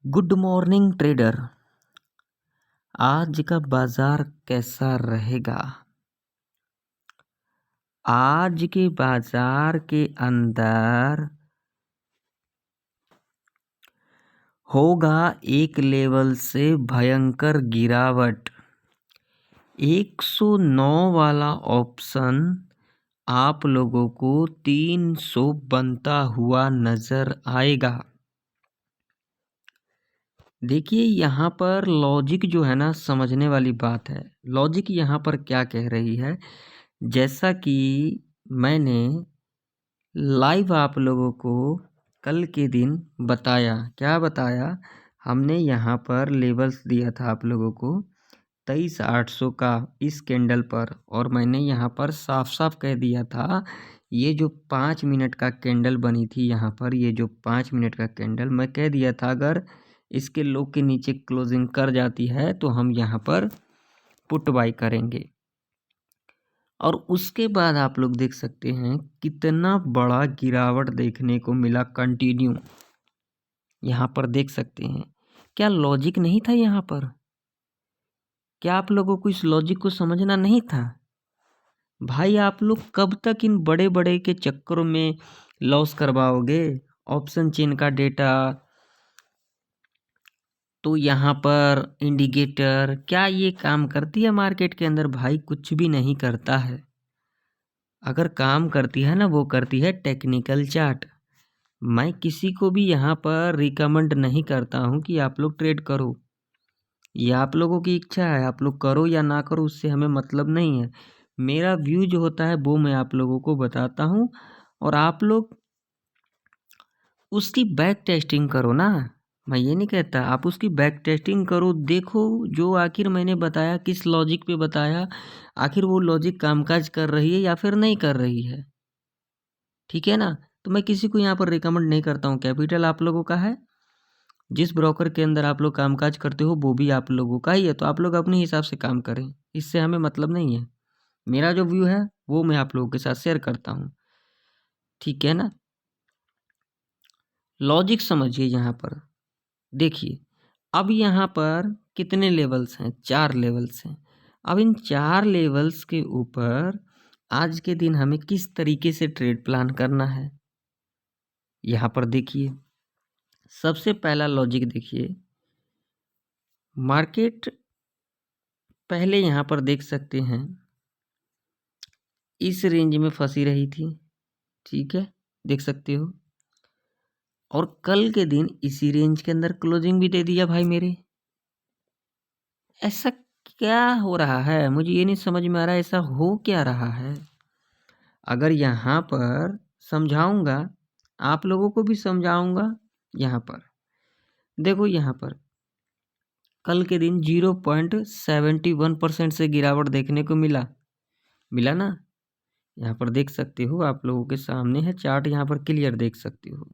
Good morning trader. आज का बाजार कैसा रहेगा? आज के बाजार के अंदर होगा एक लेवल से भयंकर गिरावट। 109 वाला ऑप्शन आप लोगों को 300 बनता हुआ नजर आएगा। देखिए यहाँ पर लॉजिक जो है ना, समझने वाली बात है। लॉजिक यहाँ पर क्या कह रही है, जैसा कि मैंने लाइव आप लोगों को कल के दिन बताया। क्या बताया हमने? यहाँ पर लेवल्स दिया था आप लोगों को 23,800 का इस कैंडल पर, और मैंने यहाँ पर साफ साफ कह दिया था ये जो 5 मिनट का कैंडल बनी थी यहाँ पर, ये जो 5 मिनट का कैंडल, मैं कह दिया था अगर इसके लो के नीचे क्लोजिंग कर जाती है तो हम यहाँ पर पुट बाई करेंगे। और उसके बाद आप लोग देख सकते हैं कितना बड़ा गिरावट देखने को मिला कंटिन्यू। यहाँ पर देख सकते हैं क्या लॉजिक नहीं था यहाँ पर? क्या आप लोगों को इस लॉजिक को समझना नहीं था? भाई आप लोग कब तक इन बड़े बड़े के चक्करों में लॉस करवाओगे? ऑप्शन चेन का डेटा, तो यहाँ पर इंडिकेटर, क्या ये काम करती है मार्केट के अंदर? भाई कुछ भी नहीं करता है। अगर काम करती है ना, वो करती है टेक्निकल चार्ट। मैं किसी को भी यहाँ पर रिकमेंड नहीं करता हूँ कि आप लोग ट्रेड करो। ये आप लोगों की इच्छा है, आप लोग करो या ना करो, उससे हमें मतलब नहीं है। मेरा व्यू जो होता है वो मैं आप लोगों को बताता हूँ, और आप लोग उसकी बैक टेस्टिंग करो ना। मैं ये नहीं कहता, आप उसकी बैक टेस्टिंग करो, देखो जो आखिर मैंने बताया किस लॉजिक पे बताया, आखिर वो लॉजिक कामकाज कर रही है या फिर नहीं कर रही है। ठीक है ना? तो मैं किसी को यहाँ पर रिकमेंड नहीं करता हूँ। कैपिटल आप लोगों का है, जिस ब्रोकर के अंदर आप लोग कामकाज करते हो वो भी आप लोगों का ही है, तो आप लोग अपने हिसाब से काम करें, इससे हमें मतलब नहीं है। मेरा जो व्यू है वो मैं आप लोगों के साथ शेयर करता हूँ। ठीक है ना? लॉजिक समझिए यहाँ पर। देखिए अब यहाँ पर कितने लेवल्स हैं? 4 लेवल्स हैं। अब इन 4 लेवल्स के ऊपर आज के दिन हमें किस तरीके से ट्रेड प्लान करना है, यहाँ पर देखिए। सबसे पहला लॉजिक देखिए, मार्केट पहले यहाँ पर देख सकते हैं इस रेंज में फंसी रही थी। ठीक है, देख सकते हो। और कल के दिन इसी रेंज के अंदर क्लोजिंग भी दे दिया भाई मेरे। ऐसा क्या हो रहा है? मुझे ये नहीं समझ में आ रहा है, ऐसा हो क्या रहा है? अगर यहाँ पर समझाऊंगा, आप लोगों को भी समझाऊंगा। यहाँ पर देखो, यहाँ पर कल के दिन 0.71% से गिरावट देखने को मिला। मिला ना? यहाँ पर देख सकते हो, आप लोगों के सामने है चार्ट, यहाँ पर क्लियर देख सकते हो।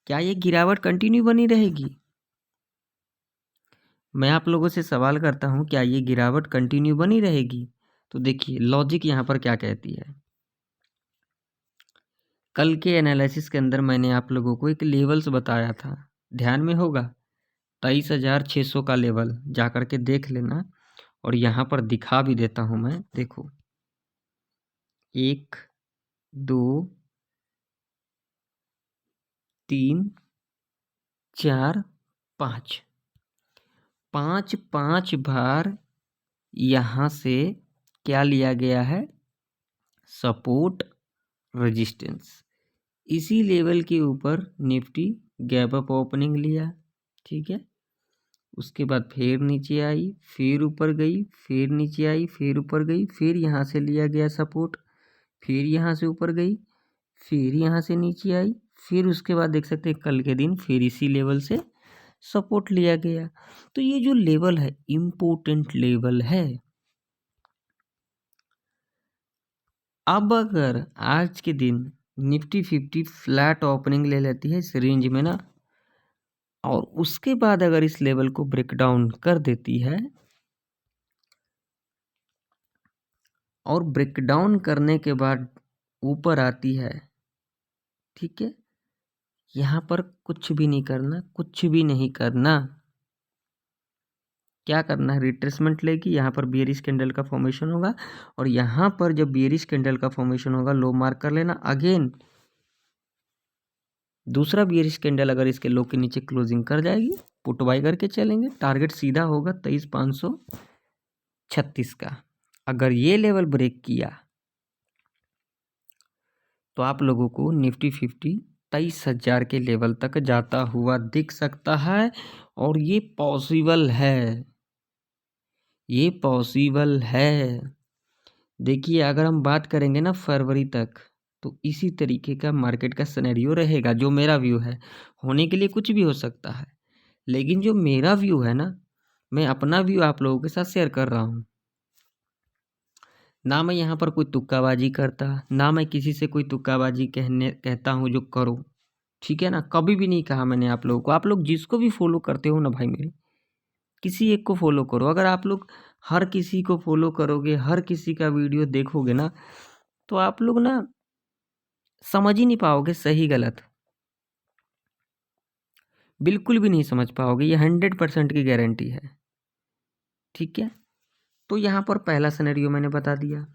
क्या ये गिरावट कंटिन्यू बनी रहेगी? मैं आप लोगों से सवाल करता हूँ, क्या ये गिरावट कंटिन्यू बनी रहेगी? तो देखिए लॉजिक यहाँ पर क्या कहती है। कल के एनालिसिस के अंदर मैंने आप लोगों को एक लेवल्स बताया था, ध्यान में होगा। 23,600 का लेवल जा कर के देख लेना, और यहाँ पर दिखा भी देता हूँ मैं। देखो 1 2 3 4 5, 5 बार यहाँ से क्या लिया गया है? Support, resistance. इसी लेवल के ऊपर निफ्टी गैप अप ओपनिंग लिया। ठीक है, उसके बाद फिर नीचे आई, फिर ऊपर गई, फिर नीचे आई, फिर ऊपर गई, फिर यहाँ से लिया गया सपोर्ट, फिर यहाँ से ऊपर गई, फिर यहाँ से नीचे आई, फिर उसके बाद देख सकते हैं कल के दिन फिर इसी लेवल से सपोर्ट लिया गया। तो ये जो लेवल है इम्पोर्टेंट लेवल है। अब अगर आज के दिन निफ्टी 50 फ्लैट ओपनिंग ले लेती है इस रेंज में ना, और उसके बाद अगर इस लेवल को ब्रेक डाउन कर देती है, और ब्रेक डाउन करने के बाद ऊपर आती है, ठीक है, यहाँ पर कुछ भी नहीं करना, कुछ भी नहीं करना। क्या करना है, रिट्रेसमेंट लेगी, यहाँ पर बियरिश कैंडल का फॉर्मेशन होगा और यहाँ पर जब बियरिश कैंडल का फॉर्मेशन होगा लो मार्क कर लेना। अगेन दूसरा बियरिश कैंडल अगर इसके लो के नीचे क्लोजिंग कर जाएगी, पुट बाय करके चलेंगे। टारगेट सीधा होगा 23,536 का। अगर ये लेवल ब्रेक किया तो आप लोगों को निफ्टी 50 23,000 के लेवल तक जाता हुआ दिख सकता है और ये पॉसिबल है, ये पॉसिबल है। देखिए अगर हम बात करेंगे ना फरवरी तक, तो इसी तरीके का मार्केट का सिनेरियो रहेगा। जो मेरा व्यू है, होने के लिए कुछ भी हो सकता है, लेकिन जो मेरा व्यू है ना, मैं अपना व्यू आप लोगों के साथ शेयर कर रहा हूँ। ना मैं यहाँ पर कोई तुक्काबाजी करता, ना मैं किसी से कोई तुक्काबाजी कहता हूँ जो करो, ठीक है ना। कभी भी नहीं कहा मैंने आप लोगों को। आप लोग जिसको भी फॉलो करते हो ना भाई मेरे, किसी एक को फॉलो करो। अगर आप लोग हर किसी को फॉलो करोगे, हर किसी का वीडियो देखोगे ना, तो आप लोग ना समझ ही नहीं पाओगे सही गलत, बिल्कुल भी नहीं समझ पाओगे। ये 100% की गारंटी है, ठीक है। तो यहाँ पर पहला सिनेरियो मैंने बता दिया।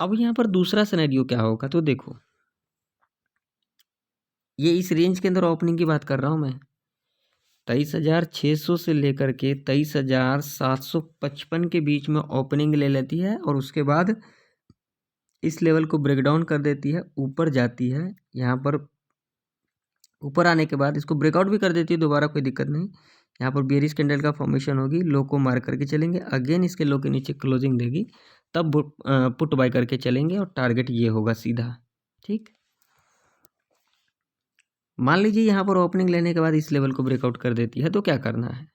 अब यहाँ पर दूसरा सिनेरियो क्या होगा, तो देखो ये इस रेंज के अंदर ओपनिंग की बात कर रहा हूँ मैं। 23,600 से लेकर के 23,755 के बीच में ओपनिंग ले लेती है और उसके बाद इस लेवल को ब्रेक डाउन कर देती है, ऊपर जाती है। यहाँ पर ऊपर आने के बाद इसको ब्रेकआउट भी कर देती है दोबारा, कोई दिक्कत नहीं। यहाँ पर बेरिश कैंडल का फॉर्मेशन होगी, लो को मार करके चलेंगे। अगेन इसके लो के नीचे क्लोजिंग देगी, तब पुट बाय करके चलेंगे और टारगेट ये होगा सीधा, ठीक। मान लीजिए यहाँ पर ओपनिंग लेने के बाद इस लेवल को ब्रेकआउट कर देती है, तो क्या करना है,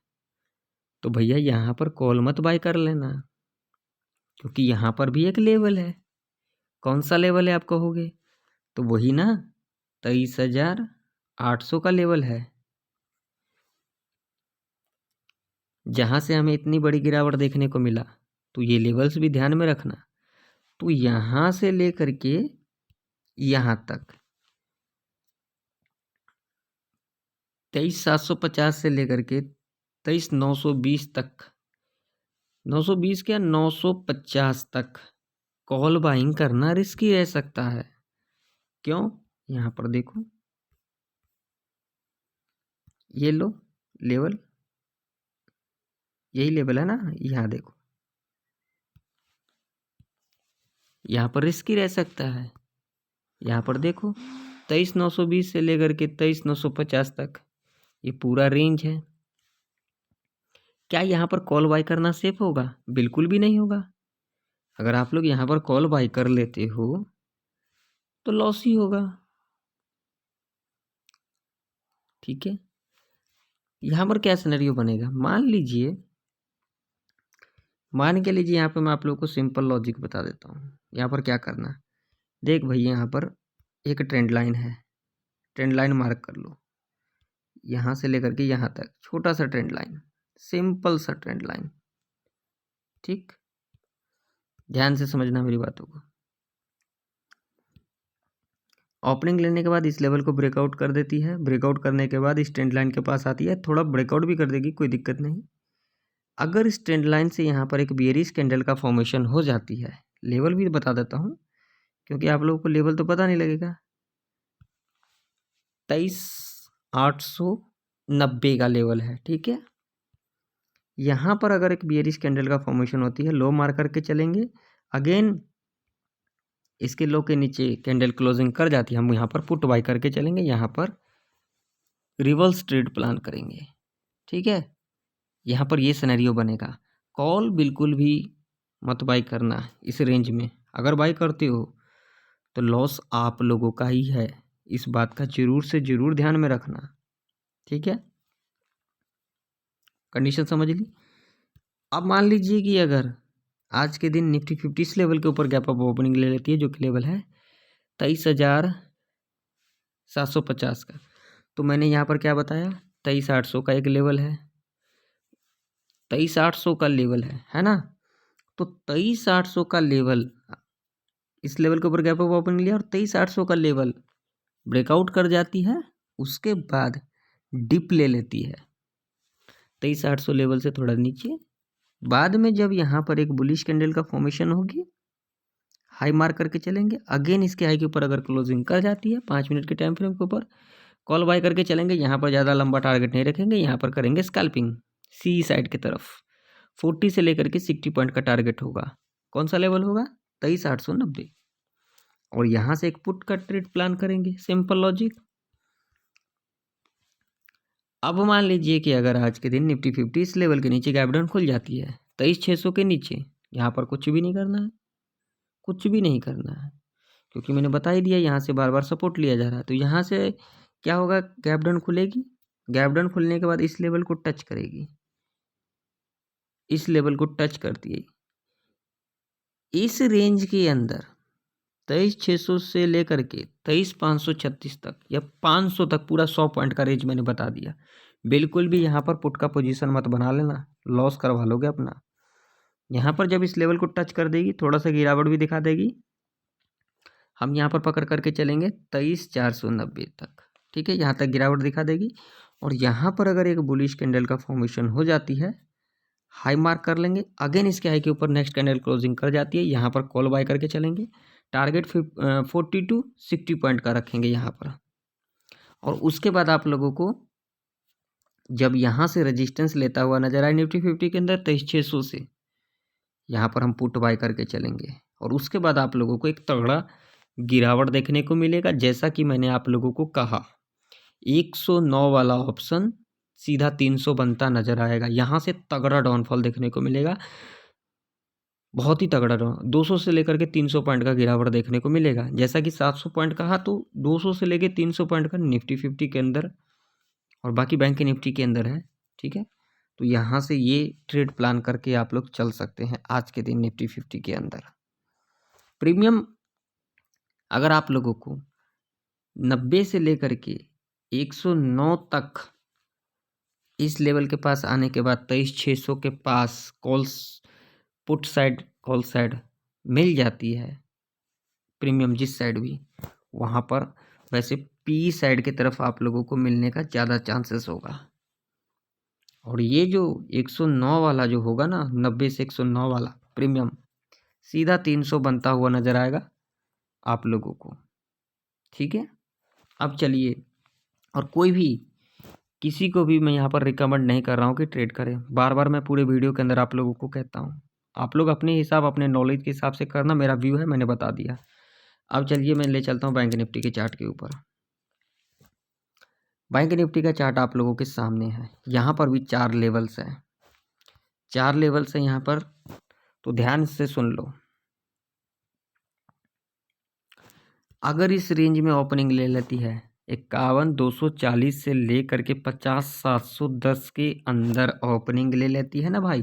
तो भैया यहाँ पर कॉल मत बाय कर लेना, क्योंकि यहाँ पर भी एक लेवल है। कौन सा लेवल है आप कहोगे, तो वही ना 23,800 का लेवल है, जहाँ से हमें इतनी बड़ी गिरावट देखने को मिला। तो ये लेवल्स भी ध्यान में रखना। तो यहाँ से लेकर के यहाँ तक 23,750 से लेकर के 23,920 तक, 920 क्या 950 तक कॉल बाइंग करना रिस्की रह सकता है। क्यों, यहाँ पर देखो ये लो लेवल, यही लेवल है ना, यहाँ देखो यहाँ पर रिस्की रह सकता है। यहाँ पर देखो 23,920 से लेकर के 23,950 तक ये पूरा रेंज है। क्या यहाँ पर कॉल बाय करना सेफ होगा, बिल्कुल भी नहीं होगा। अगर आप लोग यहाँ पर कॉल बाय कर लेते हो तो लॉस ही होगा, ठीक है। यहाँ पर क्या सिनेरियो बनेगा, मान के लीजिए यहाँ पे मैं आप लोगों को सिंपल लॉजिक बता देता हूँ। यहाँ पर क्या करना है, देख भैया यहाँ पर एक ट्रेंड लाइन है, ट्रेंड लाइन मार्क कर लो। यहाँ से लेकर के यहाँ तक छोटा सा ट्रेंड लाइन, सिंपल सा ट्रेंड लाइन, ठीक। ध्यान से समझना मेरी बातों को। ओपनिंग लेने के बाद इस लेवल को ब्रेकआउट कर देती है, ब्रेकआउट करने के बाद इस ट्रेंड लाइन के पास आती है, थोड़ा ब्रेकआउट भी कर देगी, कोई दिक्कत नहीं। अगर इस ट्रेंड लाइन से यहाँ पर एक बेयरिश कैंडल का फॉर्मेशन हो जाती है, लेवल भी बता देता हूँ क्योंकि आप लोगों को लेवल तो पता नहीं लगेगा, 23,890 का लेवल है, ठीक है। यहाँ पर अगर एक बेयरिश कैंडल का फॉर्मेशन होती है, लो मार करके चलेंगे। अगेन इसके लो के नीचे कैंडल क्लोजिंग कर जाती है, हम यहाँ पर पुट बाय करके चलेंगे, यहाँ पर रिवर्स ट्रेड प्लान करेंगे, ठीक है। यहाँ पर ये सिनेरियो बनेगा। कॉल बिल्कुल भी मत बाय करना इस रेंज में। अगर बाय करते हो तो लॉस आप लोगों का ही है, इस बात का जरूर से जरूर ध्यान में रखना, ठीक है। कंडीशन समझ ली। अब मान लीजिए कि अगर आज के दिन निफ्टी 50 इस लेवल के ऊपर गैप अप ओपनिंग ले लेती है, जो कि लेवल है 23,750 का, तो मैंने यहाँ पर क्या बताया, 23,800 का एक लेवल है, 23,800 का लेवल है ना। तो 23,800 का लेवल, इस लेवल के ऊपर गैप अप ओपनिंग लिया और 23,800 का लेवल ब्रेकआउट कर जाती है, उसके बाद डिप ले लेती है 23,800 लेवल से थोड़ा नीचे। बाद में जब यहाँ पर एक बुलिश कैंडल का फॉर्मेशन होगी, हाई मार्क करके चलेंगे, अगेन इसके हाई के ऊपर अगर क्लोजिंग कर जाती है 5 मिनट के टाइम फ्रेम के ऊपर, कॉल बाय करके चलेंगे। यहाँ पर ज़्यादा लंबा टारगेट नहीं रखेंगे, यहाँ पर करेंगे स्कैल्पिंग सी साइड की तरफ। 40 से लेकर के 60 पॉइंट का टारगेट होगा। कौन सा लेवल होगा? 23,890। और यहाँ से एक पुट का ट्रेड प्लान करेंगे, सिंपल लॉजिक। अब मान लीजिए कि अगर आज के दिन निफ्टी 50 इस लेवल के नीचे गैप डाउन खुल जाती है 23,600 के नीचे, यहाँ पर कुछ भी नहीं करना है, कुछ भी नहीं करना है, क्योंकि मैंने बता ही दिया यहाँ से बार बार सपोर्ट लिया जा रहा है। तो यहाँ से क्या होगा? गैप डाउन खुलेगी, गैप डाउन खुलने के बाद इस लेवल को टच करेगी, इस लेवल को टच करती है। इस रेंज के अंदर 23,600 से लेकर के 23,536 तक या 500 तक पूरा 100 पॉइंट का रेंज मैंने बता दिया। बिल्कुल भी यहाँ पर पुट का पोजीशन मत बना लेना, लॉस करवा लोगे अपना। यहाँ पर जब इस लेवल को टच कर देगी, थोड़ा सा गिरावट भी दिखा देगी, हम यहाँ पर पकड़ करके चलेंगे 23,490 तक। ठीक है, यहाँ तक गिरावट दिखा देगी। और यहाँ पर अगर एक बुलिश कैंडल का फॉर्मेशन हो जाती है, हाई मार्क कर लेंगे, अगेन इसके हाई के ऊपर नेक्स्ट कैंडल क्लोजिंग कर जाती है, यहाँ पर कॉल बाय करके चलेंगे। टारगेट 40 to 60 पॉइंट का रखेंगे यहाँ पर। और उसके बाद आप लोगों को जब यहाँ से रेजिस्टेंस लेता हुआ नजर आए निफ्टी 50 के अंदर 23,600 से, यहाँ पर हम पुट बाय करके चलेंगे। और उसके बाद आप लोगों को एक तगड़ा गिरावट देखने को मिलेगा। जैसा कि मैंने आप लोगों को कहा, 109 वाला ऑप्शन सीधा 300 बनता नजर आएगा। यहाँ से तगड़ा डाउनफॉल देखने को मिलेगा, बहुत ही तगड़ा डाउन। 200 से लेकर के 300 पॉइंट का गिरावट देखने को मिलेगा। जैसा कि 700 पॉइंट कहा, तो 200 से लेकर 300 पॉइंट का निफ्टी 50 के अंदर और बाकी बैंक के निफ्टी के अंदर है। ठीक है, तो यहाँ से ये ट्रेड प्लान करके आप लोग चल सकते हैं आज के दिन निफ्टी 50 के अंदर। प्रीमियम अगर आप लोगों को 90 से लेकर के 109 तक इस लेवल के पास आने के बाद 23,600 के पास calls put side call side मिल जाती है, प्रीमियम जिस साइड भी, वहाँ पर वैसे पी साइड की तरफ आप लोगों को मिलने का ज़्यादा चांसेस होगा। और ये जो 109 वाला जो होगा ना, 90 से 109 वाला प्रीमियम सीधा 300 बनता हुआ नज़र आएगा आप लोगों को। ठीक है, अब चलिए, और कोई भी किसी को भी मैं यहाँ पर रिकमेंड नहीं कर रहा हूँ कि ट्रेड करें। बार बार मैं पूरे वीडियो के अंदर आप लोगों को कहता हूँ, आप लोग अपने हिसाब, अपने नॉलेज के हिसाब से करना। मेरा व्यू है, मैंने बता दिया। अब चलिए मैं ले चलता हूँ बैंक निफ्टी के चार्ट के ऊपर। बैंक निफ्टी का चार्ट आप लोगों के सामने है। यहाँ पर भी 4 लेवल्स हैं, 4 लेवल्स हैं यहाँ पर, तो ध्यान से सुन लो। अगर इस रेंज में ओपनिंग ले लेती है 51,240 से लेकर के 50,710 के अंदर ओपनिंग ले लेती है ना भाई,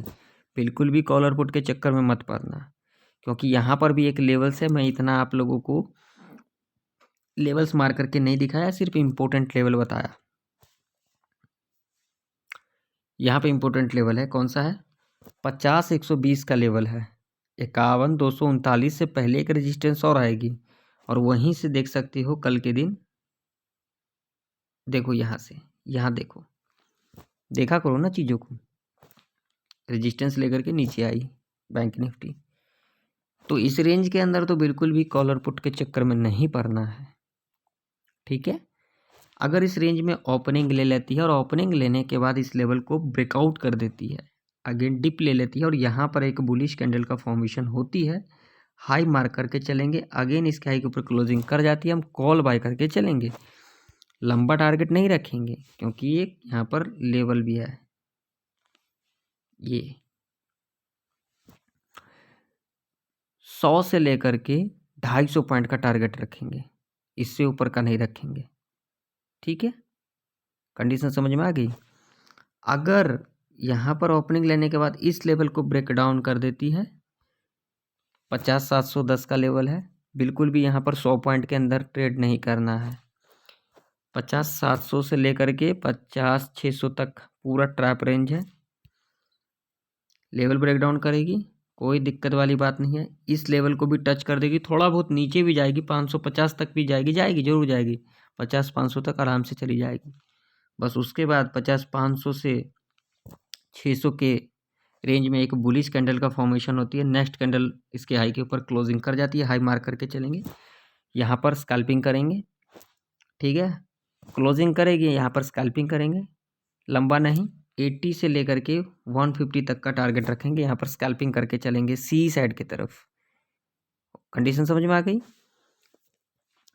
बिल्कुल भी कॉलर पुट के चक्कर में मत पड़ना, क्योंकि यहाँ पर भी एक लेवल्स है। मैं इतना आप लोगों को लेवल्स मार करके नहीं दिखाया, सिर्फ इम्पोर्टेंट लेवल बताया। यहाँ पे इम्पोर्टेंट लेवल है, कौन सा है? 50,120 का लेवल है। 51,239 से पहले एक रेजिस्टेंस और आएगी, और वहीं से देख सकते हो कल के दिन, देखो यहाँ से, यहाँ देखो, देखा करो ना चीज़ों को। रेजिस्टेंस लेकर के नीचे आई बैंक निफ्टी, तो इस रेंज के अंदर तो बिल्कुल भी कॉलर पुट के चक्कर में नहीं पड़ना है। ठीक है, अगर इस रेंज में ओपनिंग ले लेती है और ओपनिंग लेने के बाद इस लेवल को ब्रेकआउट कर देती है, अगेन डिप ले लेती है और यहाँ पर एक बुलिश कैंडल का फॉर्मेशन होती है, हाई मार्क करके चलेंगे, अगेन इसके हाई के ऊपर क्लोजिंग कर जाती है, हम कॉल बाय करके चलेंगे। लंबा टारगेट नहीं रखेंगे, क्योंकि ये यहाँ पर लेवल भी है, ये 100 से लेकर के 250 पॉइंट का टारगेट रखेंगे, इससे ऊपर का नहीं रखेंगे। ठीक है, कंडीशन समझ में आ गई। अगर यहाँ पर ओपनिंग लेने के बाद इस लेवल को ब्रेक डाउन कर देती है, 50,710 का लेवल है, बिल्कुल भी यहाँ पर 100 पॉइंट के अंदर ट्रेड नहीं करना है। 50,700 से लेकर के 50,600 तक पूरा ट्रैप रेंज है। लेवल ब्रेक डाउन करेगी, कोई दिक्कत वाली बात नहीं है। इस लेवल को भी टच कर देगी, थोड़ा बहुत नीचे भी जाएगी, 550 तक भी जाएगी, जरूर जाएगी, 50-500 तक आराम से चली जाएगी। बस उसके बाद 50-500 से 600 के रेंज में एक बुलिश कैंडल का फॉर्मेशन होती है। नेक्स्ट कैंडल इसके हाई के ऊपर क्लोजिंग कर जाती है, हाई मार्क करके चलेंगे, यहाँ पर स्कैल्पिंग करेंगे, ठीक है। क्लोजिंग करेगी, यहाँ पर स्कैल्पिंग करेंगे, लंबा नहीं, 80 से लेकर के 150 तक का टारगेट रखेंगे, यहाँ पर स्कैल्पिंग करके चलेंगे सी साइड की तरफ। कंडीशन समझ में आ गई।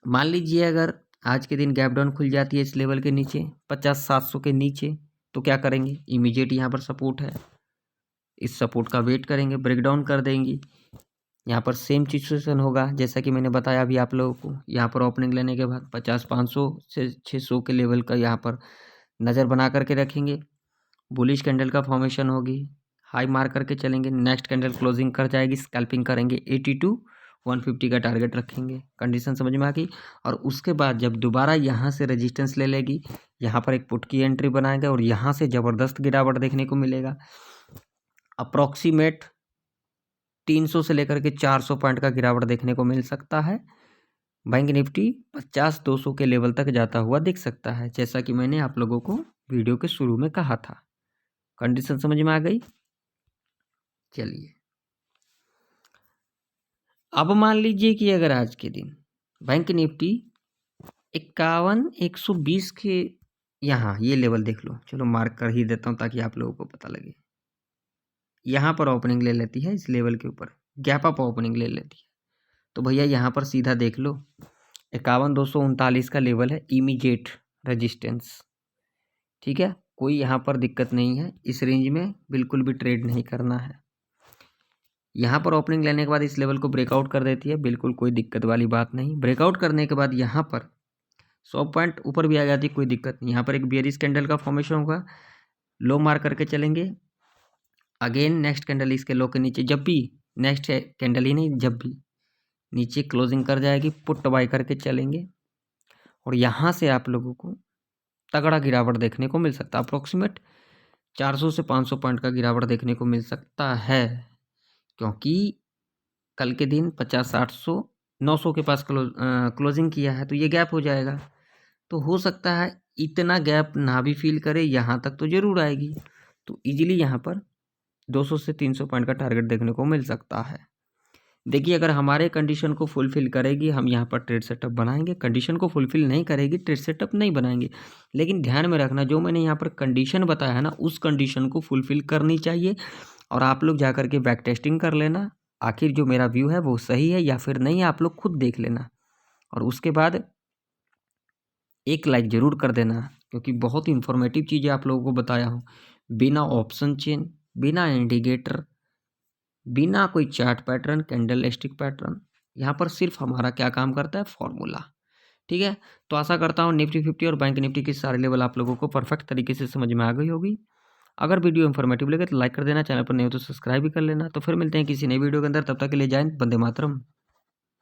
मान लीजिए अगर आज के दिन गैप डाउन खुल जाती है इस लेवल के नीचे, 50-700 के नीचे, तो क्या करेंगे, इमीडिएट यहाँ पर सपोर्ट है, इस सपोर्ट का वेट करेंगे, ब्रेकडाउन कर देंगी। यहाँ पर सेम सिचुएशन होगा जैसा कि मैंने बताया अभी आप लोगों को। यहाँ पर ओपनिंग लेने के बाद 50-500 से 600 के लेवल का यहाँ पर नज़र बना करके रखेंगे, बुलिश कैंडल का फॉर्मेशन होगी, हाई मार करके चलेंगे, नेक्स्ट कैंडल क्लोजिंग कर जाएगी, स्कैल्पिंग करेंगे, 82-150 का टारगेट रखेंगे। कंडीशन समझ में आ गई। और उसके बाद जब दोबारा यहाँ से रेजिस्टेंस ले लेगी, यहाँ पर एक पुट की एंट्री बनाएंगे और यहाँ से ज़बरदस्त गिरावट देखने को मिलेगा। अप्रॉक्सीमेट 300 से लेकर के 400 पॉइंट का गिरावट देखने को मिल सकता है। बैंक निफ्टी 50-200 के लेवल तक जाता हुआ दिख सकता है, जैसा कि मैंने आप लोगों को वीडियो के शुरू में कहा था। कंडीशन समझ में आ गई। चलिए अब मान लीजिए कि अगर आज के दिन बैंक निफ्टी 51-120 के यहाँ ये लेवल देख लो, चलो मार्क कर ही देता हूँ ताकि आप लोगों को पता लगे। यहाँ पर ओपनिंग ले लेती है इस लेवल के ऊपर, गैप अप ओपनिंग ले लेती है, तो भैया यहाँ पर सीधा देख लो 51,239 का लेवल है, इमीडिएट रेजिस्टेंस, ठीक है। कोई यहाँ पर दिक्कत नहीं है, इस रेंज में बिल्कुल भी ट्रेड नहीं करना है। यहाँ पर ओपनिंग लेने के बाद इस लेवल को ब्रेकआउट कर देती है, बिल्कुल कोई दिक्कत वाली बात नहीं। ब्रेकआउट करने के बाद यहाँ पर 100 पॉइंट ऊपर भी आ जाती है, कोई दिक्कत नहीं। यहाँ पर एक बेयरिश कैंडल का फॉर्मेशन होगा, लो मार करके चलेंगे, अगेन नेक्स्ट कैंडल इसके लो के नीचे, जब भी नेक्स्ट कैंडल ही नहीं, जब भी नीचे क्लोजिंग कर जाएगी, पुट बाय करके चलेंगे और यहाँ से आप लोगों को तगड़ा गिरावट देखने को मिल सकता है। अप्रोक्सीमेट 400 से 500 पॉइंट का गिरावट देखने को मिल सकता है, क्योंकि कल के दिन 50-800-900 के पास क्लोजिंग किया है, तो ये गैप हो जाएगा। तो हो सकता है इतना गैप ना भी फील करे, यहाँ तक तो ज़रूर आएगी, तो इजीली यहाँ पर 200 से 300 पॉइंट का टारगेट देखने को मिल सकता है। देखिए अगर हमारे कंडीशन को फुलफ़िल करेगी, हम यहाँ पर ट्रेड सेटअप बनाएंगे, कंडीशन को फुलफ़िल नहीं करेगी, ट्रेड सेटअप नहीं बनाएंगे। लेकिन ध्यान में रखना, जो मैंने यहाँ पर कंडीशन बताया है ना, उस कंडीशन को फुलफ़िल करनी चाहिए। और आप लोग जा कर के बैक टेस्टिंग कर लेना, आखिर जो मेरा व्यू है वो सही है या फिर नहीं, आप लोग खुद देख लेना। और उसके बाद एक लाइक ज़रूर कर देना, क्योंकि बहुत ही इन्फॉर्मेटिव चीज़ें आप लोगों को बताया हूँ, बिना ऑप्शन चेन, बिना इंडिकेटर, बिना कोई chart pattern, candle stick pattern. यहाँ पर सिर्फ हमारा क्या काम करता है, फॉर्मूला, ठीक है। तो आशा करता हूँ निफ्टी 50 और बैंक निफ्टी के सारे लेवल आप लोगों को परफेक्ट तरीके से समझ में आ गई होगी। अगर वीडियो इन्फॉर्मेटिव लगे तो लाइक कर देना, चैनल पर नहीं हो तो सब्सक्राइब भी कर लेना। तो फिर मिलते हैं किसी नई वीडियो के अंदर, तब तक के लिए जय हिंद, वंदे मातरम।